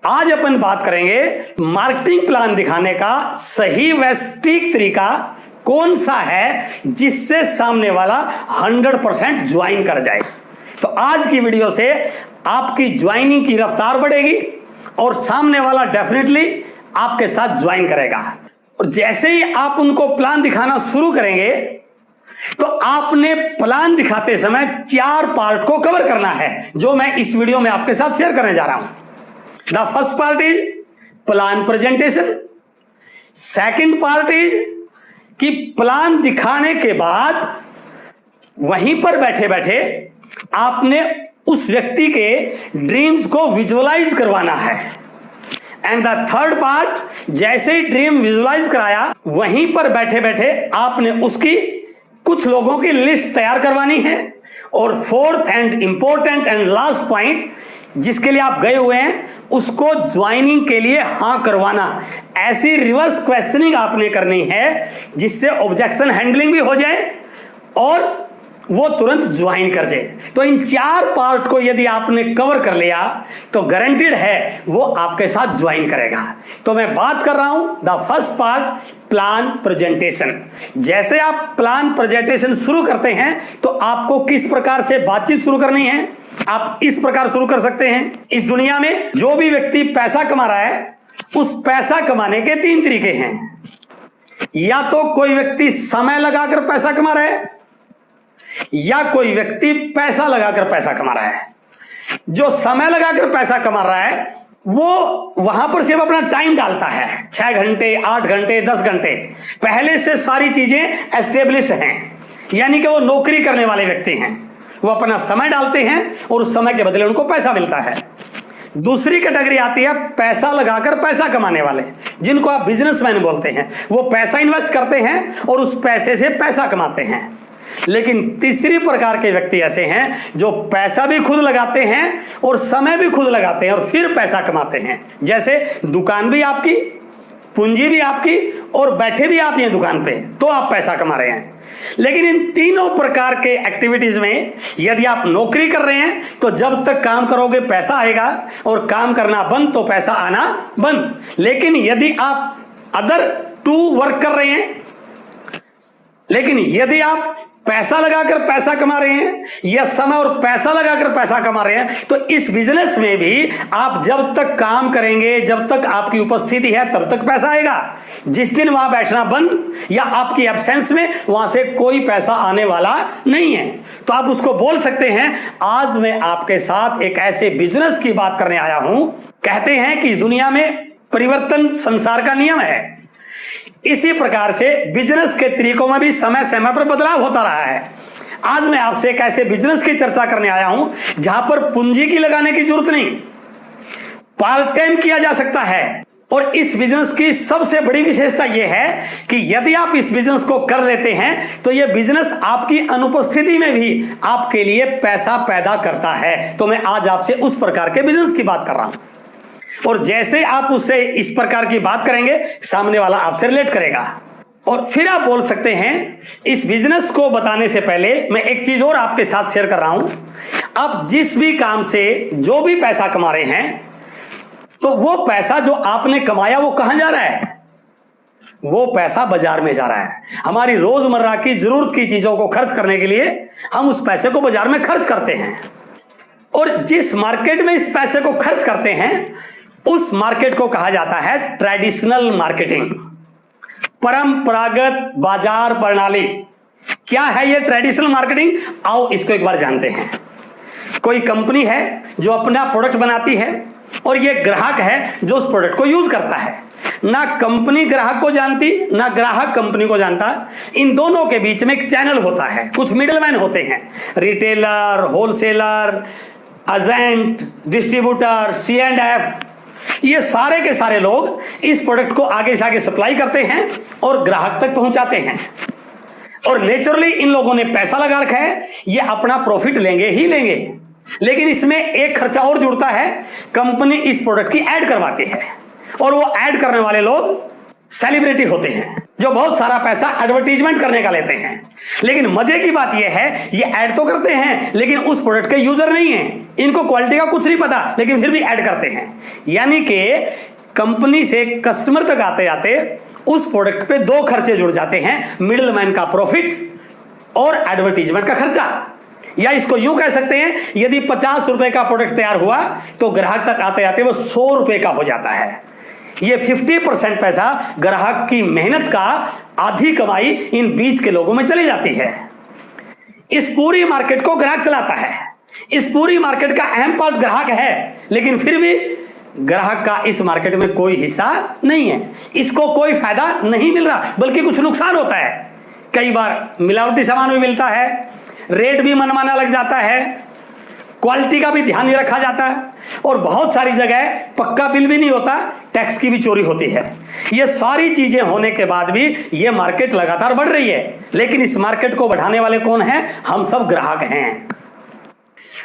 आज अपन बात करेंगे मार्केटिंग प्लान दिखाने का सही व सटीक तरीका कौन सा है जिससे सामने वाला 100% ज्वाइन कर जाए। तो आज की वीडियो से आपकी ज्वाइनिंग की रफ्तार बढ़ेगी और सामने वाला डेफिनेटली आपके साथ ज्वाइन करेगा। और जैसे ही आप उनको प्लान दिखाना शुरू करेंगे तो आपने प्लान दिखाते समय 4 पार्ट को कवर करना है, जो मैं इस वीडियो में आपके साथ शेयर करने जा रहा हूं। The first part is plan presentation. Second part is कि प्लान दिखाने के बाद वहीं पर बैठे बैठे आपने उस व्यक्ति के ड्रीम्स को विजुअलाइज करवाना है। एंड द थर्ड पार्ट, जैसे ही ड्रीम विजुअलाइज कराया वहीं पर बैठे बैठे आपने उसकी कुछ लोगों की लिस्ट तैयार करवानी है। और fourth and important and last point, जिसके लिए आप गए हुए हैं उसको ज्वाइनिंग के लिए हां करवाना। ऐसी रिवर्स क्वेश्चनिंग आपने करनी है जिससे ऑब्जेक्शन हैंडलिंग भी हो जाए और वो तुरंत ज्वाइन कर जाए। तो इन 4 पार्ट को यदि आपने कवर कर लिया तो गारंटीड है वो आपके साथ ज्वाइन करेगा। तो मैं बात कर रहा हूं the first part, plan presentation. जैसे आप प्लान प्रेजेंटेशन शुरू करते हैं तो आपको किस प्रकार से बातचीत शुरू करनी है, आप इस प्रकार शुरू कर सकते हैं। इस दुनिया में जो भी व्यक्ति पैसा कमा रहा है उस पैसा कमाने के 3 तरीके हैं। या तो कोई व्यक्ति समय लगाकर पैसा कमा रहा है, या कोई व्यक्ति पैसा लगाकर पैसा कमा रहा है। जो समय लगाकर पैसा कमा रहा है वो वहां पर सिर्फ अपना टाइम डालता है, 6 घंटे 8 घंटे 10 घंटे, पहले से सारी चीजें एस्टेब्लिश्ड हैं, यानी कि वो नौकरी करने वाले व्यक्ति हैं। वो अपना समय डालते हैं और उस समय के बदले उनको पैसा मिलता है। दूसरी कैटेगरी आती है पैसा लगाकर पैसा कमाने वाले, जिनको आप बिजनेसमैन बोलते हैं। वो पैसा इन्वेस्ट करते हैं और उस पैसे से पैसा कमाते हैं। लेकिन तीसरी प्रकार के व्यक्ति ऐसे हैं जो पैसा भी खुद लगाते हैं और समय भी खुद लगाते हैं और फिर पैसा कमाते हैं। जैसे दुकान भी आपकी, पूंजी भी आपकी और बैठे भी आप ये दुकान पे, तो आप पैसा कमा रहे हैं। लेकिन इन तीनों प्रकार के एक्टिविटीज में यदि आप नौकरी कर रहे हैं तो जब तक काम करोगे पैसा आएगा, और काम करना बंद तो पैसा आना बंद। लेकिन यदि आप अदर 2 वर्क कर रहे हैं, लेकिन यदि आप पैसा लगाकर पैसा कमा रहे हैं या समय और पैसा लगाकर पैसा कमा रहे हैं, तो इस बिजनेस में भी आप जब तक काम करेंगे, जब तक आपकी उपस्थिति है तब तक पैसा आएगा। जिस दिन वहां बैठना बंद या आपकी एब्सेंस में, वहां से कोई पैसा आने वाला नहीं है। तो आप उसको बोल सकते हैं, आज मैं आपके साथ एक ऐसे बिजनेस की बात करने आया हूं। कहते हैं कि दुनिया में परिवर्तन संसार का नियम है। इसी प्रकार से बिजनेस के तरीकों में भी समय समय पर बदलाव होता रहा है। आज मैं आपसे एक ऐसे बिजनेस की चर्चा करने आया हूं जहां पर पूंजी की लगाने की जरूरत नहीं, पार्ट टाइम किया जा सकता है। और इस बिजनेस की सबसे बड़ी विशेषता यह है कि यदि आप इस बिजनेस को कर लेते हैं तो यह बिजनेस आपकी अनुपस्थिति में भी आपके लिए पैसा पैदा करता है। तो मैं आज आपसे उस प्रकार के बिजनेस की बात कर रहा हूं। और जैसे आप उससे इस प्रकार की बात करेंगे, सामने वाला आपसे रिलेट करेगा। और फिर आप बोल सकते हैं, इस बिजनेस को बताने से पहले मैं एक चीज और आपके साथ शेयर कर रहा हूं। आप जिस भी काम से जो भी पैसा कमा रहे हैं, तो वो पैसा जो आपने कमाया वो कहां जा रहा है? वो पैसा बाजार में जा रहा है। हमारी रोजमर्रा की जरूरत की चीजों को खर्च करने के लिए हम उस पैसे को बाजार में खर्च करते हैं। और जिस मार्केट में इस पैसे को खर्च करते हैं उस मार्केट को कहा जाता है ट्रेडिशनल मार्केटिंग, परंपरागत बाजार प्रणाली। क्या है ये ट्रेडिशनल मार्केटिंग? आओ इसको एक बार जानते हैं। कोई कंपनी है जो अपना प्रोडक्ट बनाती है और ये ग्राहक है जो उस प्रोडक्ट को यूज करता है। ना कंपनी ग्राहक को जानती, ना ग्राहक कंपनी को जानता। इन दोनों के बीच में एक चैनल होता है, कुछ मिडलमैन होते हैं, retailer, wholesaler, agent, distributor, C&F। ये सारे के सारे लोग इस प्रोडक्ट को आगे से आगे सप्लाई करते हैं और ग्राहक तक पहुंचाते हैं। और नेचुरली इन लोगों ने पैसा लगा रखा है, ये अपना प्रॉफिट लेंगे ही लेंगे। लेकिन इसमें एक खर्चा और जुड़ता है, कंपनी इस प्रोडक्ट की ऐड करवाती है और वो ऐड करने वाले लोग सेलिब्रिटी होते हैं। जो बहुत सारा पैसा एडवर्टीजमेंट करने का लेते हैं। लेकिन मजे की बात यह है, ये ऐड तो करते हैं लेकिन उस प्रोडक्ट के यूजर नहीं है, इनको क्वालिटी का कुछ नहीं पता, लेकिन फिर भी ऐड करते हैं। यानी कि कंपनी से कस्टमर तक आते आते उस प्रोडक्ट पे दो खर्चे जुड़ जाते हैं, मिडिलमैन का प्रॉफिट और एडवर्टीजमेंट का खर्चा। या इसको यूं कह सकते हैं, यदि 50 रुपए का प्रोडक्ट तैयार हुआ तो ग्राहक तक आते आते वो 100 रुपए का हो जाता है। ये 50% पैसा ग्राहक की मेहनत का आधी कमाई इन बीच के लोगों में चली जाती है। इस पूरी मार्केट को ग्राहक चलाता है, इस पूरी मार्केट का अहम पार्ट ग्राहक है, लेकिन फिर भी ग्राहक का इस मार्केट में कोई हिस्सा नहीं है, इसको कोई फायदा नहीं मिल रहा, बल्कि कुछ नुकसान होता है। कई बार मिलावटी सामान भी मिलता है, रेट भी मनमाना लग जाता है, क्वालिटी का भी ध्यान नहीं रखा जाता है, और बहुत सारी जगह पक्का बिल भी नहीं होता, टैक्स की भी चोरी होती है। ये सारी चीजें होने के बाद भी ये मार्केट लगातार बढ़ रही है, लेकिन इस मार्केट को बढ़ाने वाले कौन हैं? हम सब ग्राहक हैं।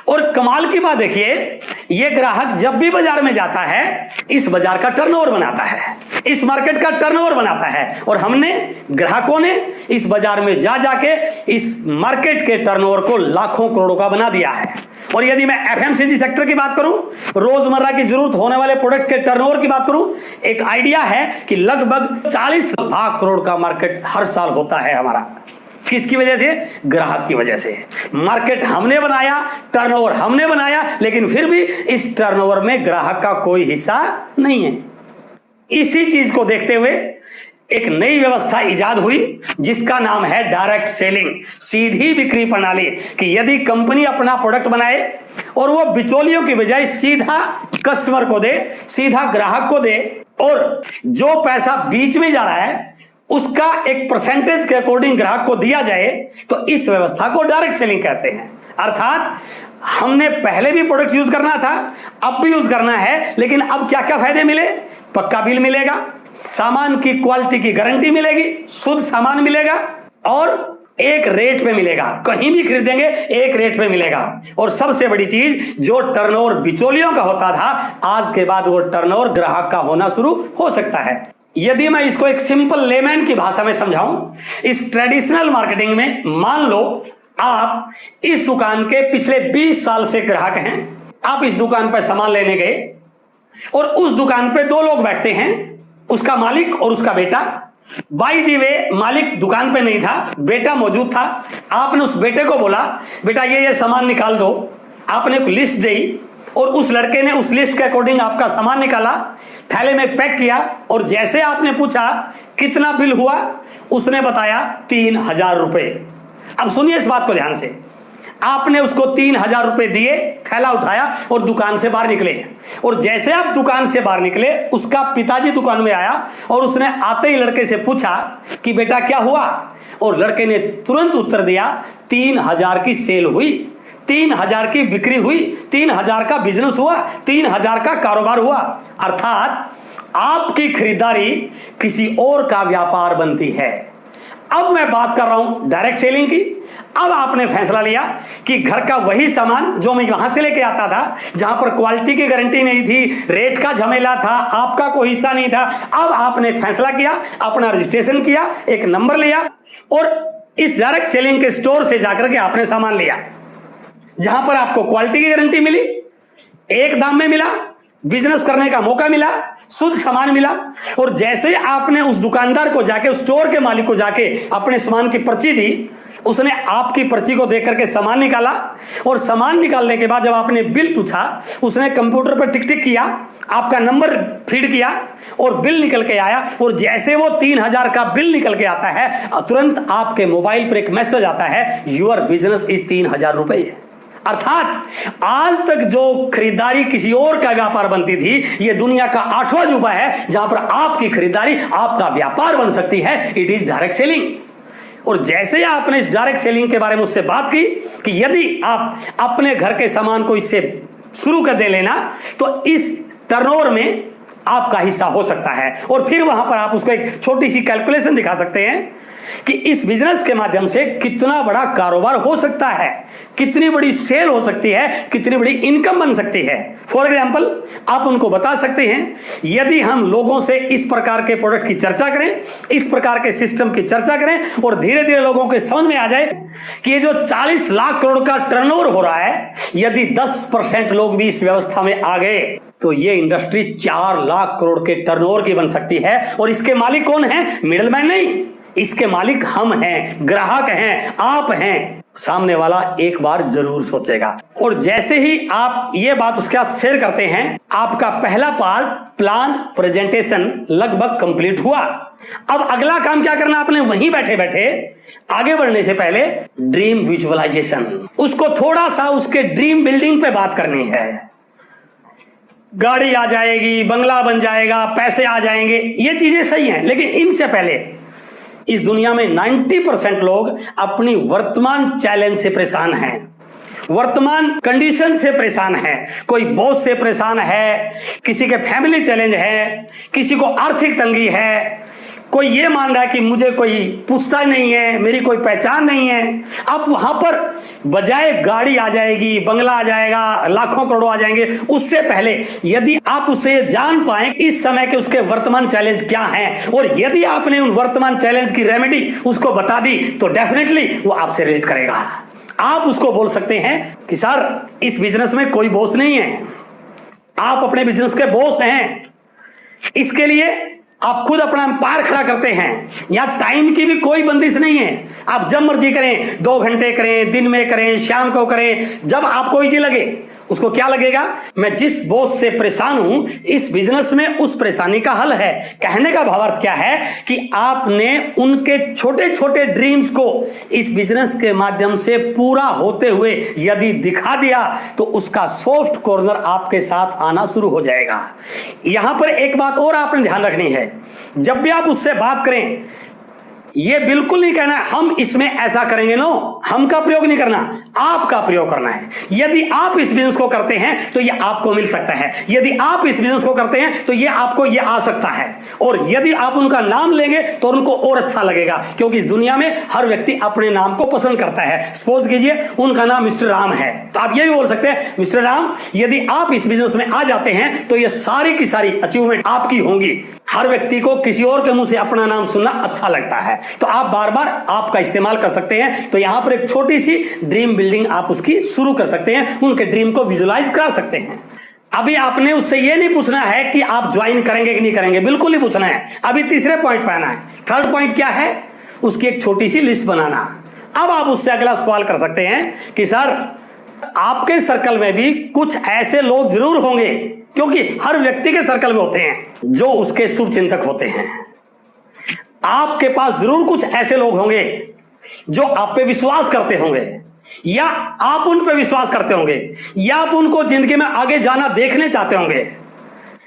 और कमाल की बात देखिए, ये ग्राहक जब भी बाजार में जाता है इस बाजार का टर्नओवर बनाता है, इस मार्केट का टर्नओवर बनाता है, और हमने ग्राहकों ने इस बाजार में जा जाके इस मार्केट के टर्नओवर को लाखों करोड़ों का बना दिया है। और यदि मैं एफएमसीजी सेक्टर की बात करूं, रोजमर्रा की जरूरत होने वाले प्रोडक्ट के टर्नओवर की बात करूं, एक आइडिया है कि लगभग 40 लाख करोड़ का मार्केट हर साल होता है हमारा। किसकी वजह से? ग्राहक की वजह से। मार्केट हमने बनाया, टर्नओवर हमने बनाया, लेकिन फिर भी इस टर्नओवर में ग्राहक का कोई हिस्सा नहीं है। इसी चीज को देखते हुए एक नई व्यवस्था इजाद हुई जिसका नाम है डायरेक्ट सेलिंग, सीधी बिक्री प्रणाली। कि यदि कंपनी अपना प्रोडक्ट बनाए और वो बिचौलियों की बजाय सीधा कस्टमर को दे, सीधा ग्राहक को दे, और जो पैसा बीच में जा रहा है उसका एक परसेंटेज के अकॉर्डिंग ग्राहक को दिया जाए, तो इस व्यवस्था को डायरेक्ट सेलिंग कहते हैं। अर्थात हमने पहले भी प्रोडक्ट यूज करना था, अब भी यूज करना है, लेकिन अब क्या क्या फायदे मिले? पक्का बिल मिलेगा, सामान की क्वालिटी की गारंटी मिलेगी, शुद्ध सामान मिलेगा, और एक रेट पे मिलेगा, कहीं भी खरीदेंगे एक रेट पे मिलेगा। और सबसे बड़ी चीज, जो टर्नओवर बिचौलियों का होता था, आज के बाद वो टर्नओवर ग्राहक का होना शुरू हो सकता है। यदि मैं इसको एक सिंपल लेमैन की भाषा में समझाऊं, इस ट्रेडिशनल मार्केटिंग में मान लो आप इस दुकान के पिछले 20 साल से ग्राहक हैं, आप इस दुकान पर सामान लेने गए और उस दुकान पे दो लोग बैठते हैं, उसका मालिक और उसका बेटा। बाय द वे मालिक दुकान पे नहीं था, बेटा मौजूद था। आपने उस बेटे को बोला, बेटा ये सामान निकाल दो। आपने एक लिस्ट दी और उस लड़के ने उस लिस्ट के अकॉर्डिंग आपका सामान निकाला, थैले में पैक किया, और जैसे आपने पूछा कितना बिल हुआ, उसने बताया 3000 रुपए। अब सुनिए इस बात को ध्यान से, आपने उसको 3000 रुपए दिए, थैला उठाया और दुकान से बाहर निकले। और जैसे आप दुकान से बाहर निकले, उसका पिताजी दुकान में आया और उसने आते ही लड़के से पूछा कि बेटा क्या हुआ, और लड़के ने तुरंत उत्तर दिया 3000 की सेल हुई, 3000 की बिक्री हुई, 3000 का बिजनेस हुआ, 3000 का कारोबार हुआ। अर्थात आपकी खरीदारी किसी और का व्यापार बनती है। अब मैं बात कर रहा हूं डायरेक्ट सेलिंग की। अब आपने फैसला लिया कि घर का वही सामान जो मैं वहां से लेके आता था, जहां पर क्वालिटी की गारंटी नहीं थी, रेट का झमेला था, आपका कोई हिस्सा नहीं था। अब आपने फैसला किया, अपना रजिस्ट्रेशन किया, एक नंबर लिया, और इस डायरेक्ट सेलिंग के स्टोर से जाकर के आपने सामान लिया, जहां पर आपको क्वालिटी की गारंटी मिली, एक दाम में मिला, बिजनेस करने का मौका मिला, शुद्ध सामान मिला। और जैसे आपने उस दुकानदार को जाके, उस स्टोर के मालिक को जाके अपने सामान की पर्ची दी, उसने आपकी पर्ची को देख करके सामान निकाला, और सामान निकालने के बाद जब आपने बिल पूछा, उसने कंप्यूटर पर टिक टिक किया, आपका नंबर फीड किया और बिल निकल के आया। और जैसे वो 3000 का बिल निकल के आता है, तुरंत आपके मोबाइल पर एक मैसेज आता है, योर बिजनेस इज 3000 रुपए। अर्थात आज तक जो खरीदारी किसी और का व्यापार बनती थी, यह दुनिया का 8वां अजूबा है जहां पर आपकी खरीदारी आपका व्यापार बन सकती है। It is direct selling. और जैसे आपने इस डायरेक्ट सेलिंग के बारे में उससे बात की कि यदि आप अपने घर के सामान को इससे शुरू कर दे लेना, तो इस टर्नओवर में आपका हिस्सा हो सकता है। और फिर वहां पर आप उसको एक छोटी सी कैलकुलेशन दिखा सकते हैं कि इस बिजनेस के माध्यम से कितना बड़ा कारोबार हो सकता है, कितनी बड़ी सेल हो सकती है, कितनी बड़ी इनकम बन सकती है। फॉर एग्जाम्पल आप उनको बता सकते हैं, यदि हम लोगों से इस प्रकार के प्रोडक्ट की चर्चा करें, इस प्रकार के सिस्टम की चर्चा करें और धीरे धीरे लोगों के समझ में आ जाए कि ये जो 40 लाख करोड़ का टर्नओवर हो रहा है, यदि 10% लोग भी इस व्यवस्था में आ गए तो ये इंडस्ट्री 4 लाख करोड़ के टर्नओवर की बन सकती है। और इसके मालिक कौन है? मिडलमैन नहीं, इसके मालिक हम हैं, ग्राहक हैं, आप हैं। सामने वाला एक बार जरूर सोचेगा। और जैसे ही आप ये बात उसके साथ शेयर करते हैं, आपका पहला पार्ट प्लान प्रेजेंटेशन लगभग कंप्लीट हुआ। अब अगला काम क्या करना आपने? वहीं बैठे बैठे आगे बढ़ने से पहले ड्रीम विजुअलाइजेशन, उसको थोड़ा सा उसके ड्रीम बिल्डिंग पे बात करनी है। गाड़ी आ जाएगी, बंगला बन जाएगा, पैसे आ जाएंगे, ये चीजें सही हैं, लेकिन इनसे पहले इस दुनिया में 90% लोग अपनी वर्तमान चैलेंज से परेशान हैं, वर्तमान कंडीशन से परेशान है। कोई बॉस से परेशान है, किसी के फैमिली चैलेंज है, किसी को आर्थिक तंगी है, कोई ये मान रहा है कि मुझे कोई पूछता नहीं है, मेरी कोई पहचान नहीं है। अब वहां पर बजाय गाड़ी आ जाएगी, बंगला आ जाएगा, लाखों करोड़ों आ जाएंगे, उससे पहले यदि आप उसे जान पाए इस समय के उसके वर्तमान चैलेंज क्या हैं, और यदि आपने उन वर्तमान चैलेंज की रेमेडी उसको बता दी तो डेफिनेटली वो आपसे रिलेट करेगा। आप उसको बोल सकते हैं कि सर इस बिजनेस में कोई बॉस नहीं है, आप अपने बिजनेस के बॉस हैं, इसके लिए आप खुद अपना एम्पायर खड़ा करते हैं। यहां टाइम की भी कोई बंदिश नहीं है, आप जब मर्जी करें, 2 घंटे करें, दिन में करें, शाम को करें, जब आपको इजी लगे। उसको क्या लगेगा? मैं जिस बॉस से परेशान हूं, इस बिजनेस में उस परेशानी का हल है। कहने का भावार्थ क्या है कि आपने उनके छोटे छोटे ड्रीम्स को इस बिजनेस के माध्यम से पूरा होते हुए यदि दिखा दिया तो उसका सॉफ्ट कॉर्नर आपके साथ आना शुरू हो जाएगा। यहां पर एक बात और आपने ध्यान रखनी है, जब भी आप उससे बात करें, ये बिल्कुल नहीं कहना है हम इसमें ऐसा करेंगे, नो, हम का प्रयोग नहीं करना, आपका प्रयोग करना है। यदि आप इस बिजनेस को करते हैं तो ये आपको मिल सकता है, यदि आप इस बिजनेस को करते हैं तो ये आपको ये आ सकता है, और यदि आप उनका नाम लेंगे तो उनको और अच्छा लगेगा, क्योंकि इस दुनिया में हर व्यक्ति अपने नाम को पसंद करता है। सपोज कीजिए उनका नाम मिस्टर राम है, तो आप ये भी बोल सकते हैं मिस्टर राम, यदि आप इस बिजनेस में आ जाते हैं तो ये सारी की सारी अचीवमेंट आपकी होंगी। हर व्यक्ति को किसी और के मुंह से अपना नाम सुनना अच्छा लगता है, तो आप बार बार आपका इस्तेमाल कर सकते हैं। तो यहां पर एक छोटी सी ड्रीम बिल्डिंग आप उसकी शुरू कर सकते हैं, उनके ड्रीम को विजुलाइज करा सकते हैं। अभी आपने उससे यह नहीं पूछना है कि आप ज्वाइन करेंगे कि नहीं करेंगे, बिल्कुल नहीं पूछना है। अभी तीसरे पॉइंट पे आना है। थर्ड पॉइंट क्या है? उसकी एक छोटी सी लिस्ट बनाना। अब आप उससे अगला सवाल कर सकते हैं कि सर आपके सर्कल में भी कुछ ऐसे लोग जरूर होंगे, क्योंकि हर व्यक्ति के सर्कल में होते हैं जो उसके शुभ चिंतक होते हैं। आपके पास जरूर कुछ ऐसे लोग होंगे जो आप पे विश्वास करते होंगे, या आप उन पे विश्वास करते होंगे, या आप उनको जिंदगी में आगे जाना देखने चाहते होंगे।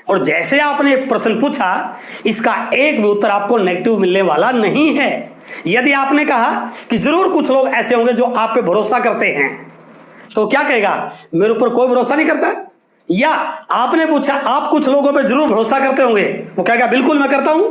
और जैसे आपने एक प्रश्न पूछा, इसका एक भी उत्तर आपको नेगेटिव मिलने वाला नहीं है। यदि आपने कहा कि जरूर कुछ लोग ऐसे होंगे जो आप पे भरोसा करते हैं, तो क्या कहेगा? मेरे ऊपर कोई भरोसा नहीं करता। या आपने पूछा आप कुछ लोगों पे जरूर भरोसा करते होंगे, वो कहेगा बिल्कुल मैं करता हूं।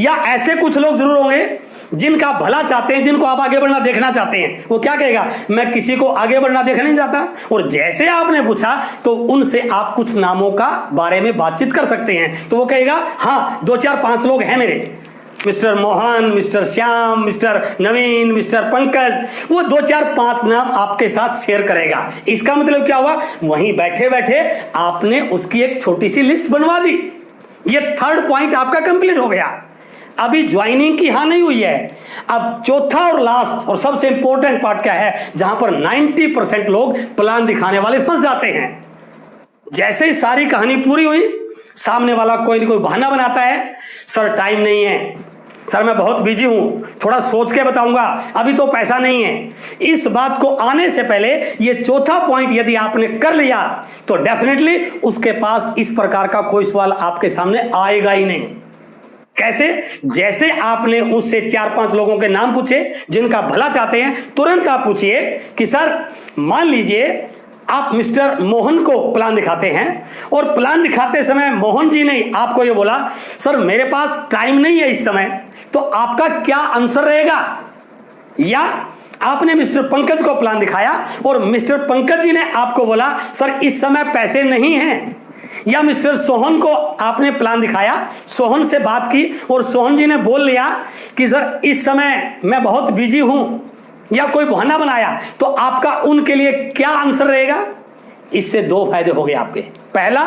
या ऐसे कुछ लोग जरूर होंगे जिनका भला चाहते हैं, जिनको आप आगे बढ़ना देखना चाहते हैं, वो क्या कहेगा? मैं किसी को आगे बढ़ना देखना नहीं चाहता। और जैसे आपने पूछा तो उनसे आप कुछ नामों का बारे में बातचीत कर सकते हैं, तो वो कहेगा हाँ 2 4 5 लोग हैं मेरे, mister Mohan, mister Shyam, mister Naveen, mister Pankaj, वो 2 4 5 नाम आपके साथ शेयर करेगा। इसका मतलब क्या हुआ? वहीं बैठे बैठे आपने उसकी एक छोटी सी लिस्ट बनवा दी। ये थर्ड पॉइंट आपका कंप्लीट हो गया। अभी ज्वाइनिंग की हाँ नहीं हुई है। अब चौथा और लास्ट और सबसे इंपॉर्टेंट पार्ट क्या है, जहां पर 90% लोग प्लान दिखाने वाले फंस जाते हैं। जैसे ही सारी कहानी पूरी हुई, सामने वाला कोई ना कोई बहाना बनाता है, सर टाइम नहीं है, सर मैं बहुत बिजी हूं, थोड़ा सोच के बताऊंगा, अभी तो पैसा नहीं है। इस बात को आने से पहले ये चौथा पॉइंट यदि आपने कर लिया तो डेफिनेटली उसके पास इस प्रकार का कोई सवाल आपके सामने आएगा ही नहीं। कैसे? जैसे आपने उससे 4-5 लोगों के नाम पूछे जिनका भला चाहते हैं, तुरंत आप पूछिए कि सर मान लीजिए आप मिस्टर मोहन को प्लान दिखाते हैं और प्लान दिखाते समय मोहन जी ने आपको ये बोला सर मेरे पास टाइम नहीं है इस समय, तो आपका क्या आंसर रहेगा? या आपने मिस्टर पंकज को प्लान दिखाया और मिस्टर पंकज जी ने आपको बोला सर इस समय पैसे नहीं हैं। या मिस्टर सोहन को आपने प्लान दिखाया, सोहन से बात की और सोहन जी ने बोल लिया कि सर इस समय मैं बहुत बिजी हूं, या कोई बहाना बनाया, तो आपका उनके लिए क्या आंसर रहेगा? इससे दो फायदे हो गए आपके। पहला,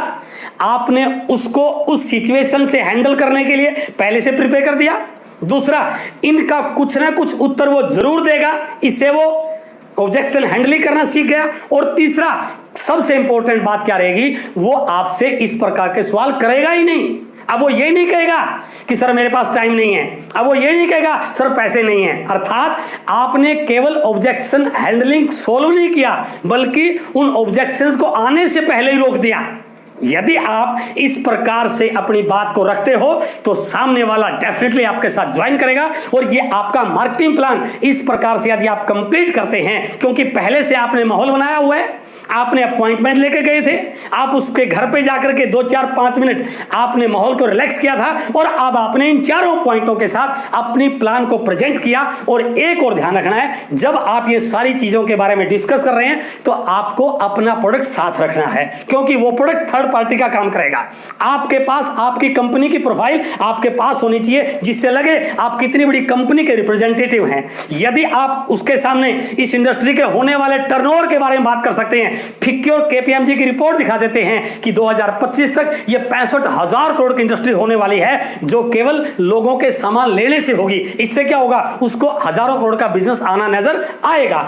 आपने उसको उस सिचुएशन से हैंडल करने के लिए पहले से प्रिपेयर कर दिया। दूसरा, इनका कुछ ना कुछ उत्तर वो जरूर देगा, इससे वो ऑब्जेक्शन हैंडलिंग करना सीख गया। और तीसरा, सबसे इंपॉर्टेंट बात क्या रहेगी, वो आपसे इस प्रकार के सवाल करेगा ही नहीं। अब वो ये नहीं कहेगा कि सर मेरे पास टाइम नहीं है, अब वो ये नहीं कहेगा सर पैसे नहीं है। अर्थात आपने केवल ऑब्जेक्शन हैंडलिंग सोल्व नहीं किया, बल्कि उन ऑब्जेक्शंस को आने से पहले ही रोक दिया। यदि आप इस प्रकार से अपनी बात को रखते हो तो सामने वाला डेफिनेटली आपके साथ ज्वाइन करेगा। और ये आपका मार्केटिंग प्लान इस प्रकार से यदि आप कंप्लीट करते हैं, क्योंकि पहले से आपने माहौल बनाया हुआ है, आपने अपॉइंटमेंट लेके गए थे, आप उसके घर पे जाकर के 2 4 5 मिनट आपने माहौल को रिलैक्स किया था और अब आपने इन चारों पॉइंटों के साथ अपनी प्लान को प्रेजेंट किया। और एक और ध्यान रखना है, जब आप ये सारी चीजों के बारे में डिस्कस कर रहे हैं तो आपको अपना प्रोडक्ट साथ रखना है, क्योंकि वो प्रोडक्ट थर्ड पार्टी का काम करेगा। आपके पास आपकी कंपनी की प्रोफाइल आपके पास होनी चाहिए, जिससे लगे आप कितनी बड़ी कंपनी के रिप्रेजेंटेटिव हैं। यदि आप उसके सामने इस इंडस्ट्री के होने वाले टर्नओवर के बारे में बात कर सकते हैं, फिक्की और केपीएमजी की रिपोर्ट दिखा देते हैं कि 2025 तक ये 65,000 करोड़ की इंडस्ट्री होने वाली है, जो केवल लोगों के सामान लेने से होगी। इससे क्या होगा, उसको हजारों करोड़ का बिजनेस आना नजर आएगा।